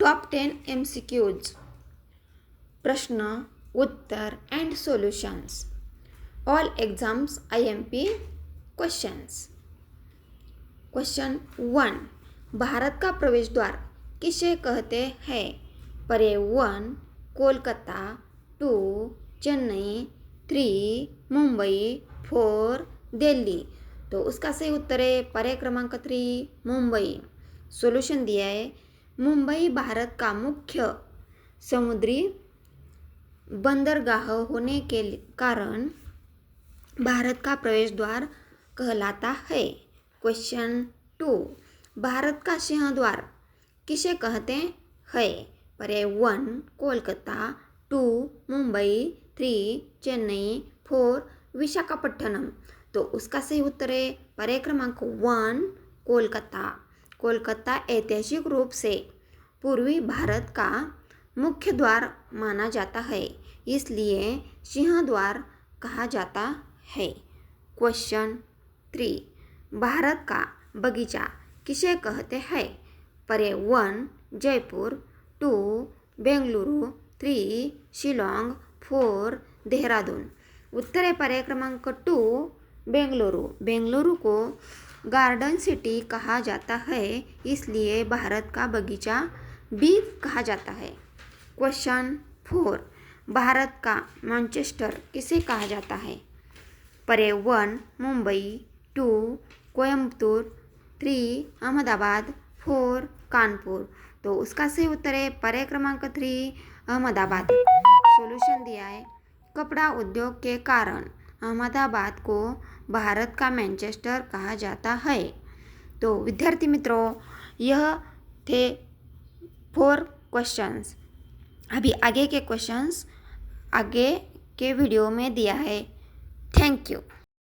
Top 10 MCQs प्रश्न उत्तर and solutions all exams IMP questions. Question 1, Bharat का प्रवेश द्वार किसे कहते हैं? पर्याय 1 कोलकाता, 2 चेन्नई, 3 मुंबई, 4 दिल्ली। तो उसका सही उत्तर है पर्याय क्रमांक 3 मुंबई। सॉल्यूशन दिया है, मुंबई भारत का मुख्य समुद्री बंदरगाह होने के कारण भारत का प्रवेश द्वार कहलाता है। क्वेश्चन 2, भारत का सिंह द्वार किसे कहते हैं? पर्याय 1 कोलकाता, 2 मुंबई, 3 चेन्नई, 4 विशाखापट्टनम। तो उसका सही उत्तर है पर्याय क्रमांक 1 कोलकाता। कोलकाता ऐतिहासिक रूप से पूर्वी भारत का मुख्य द्वार माना जाता है, इसलिए सिंह द्वार कहा जाता है। क्वेश्चन 3, भारत का बगीचा किसे कहते हैं? पर्याय 1 जयपुर, 2 बेंगलुरु, 3 शिलोंग, 4 देहरादून। उत्तर है पर्याय क्रमांक 2 बेंगलुरु। बेंगलुरु को गार्डन सिटी कहा जाता है, इसलिए भारत का बगीचा भी कहा जाता है। क्वेश्चन 4, भारत का मैनचेस्टर किसे कहा जाता है? पर्याय 1 मुंबई, 2 कोयम्बतूर, 3 अहमदाबाद, 4 कानपुर। तो उसका सही उत्तर है पर्याय क्रमांक 3 अहमदाबाद। सॉल्यूशन दिया है, कपड़ा उद्योग के कारण अहमदाबाद को भारत का मैनचेस्टर कहा जाता है। तो विद्यार्थी मित्रों, यह थे 4 क्वेश्चंस। अभी आगे के क्वेश्चंस आगे के वीडियो में दिया है। Thank you.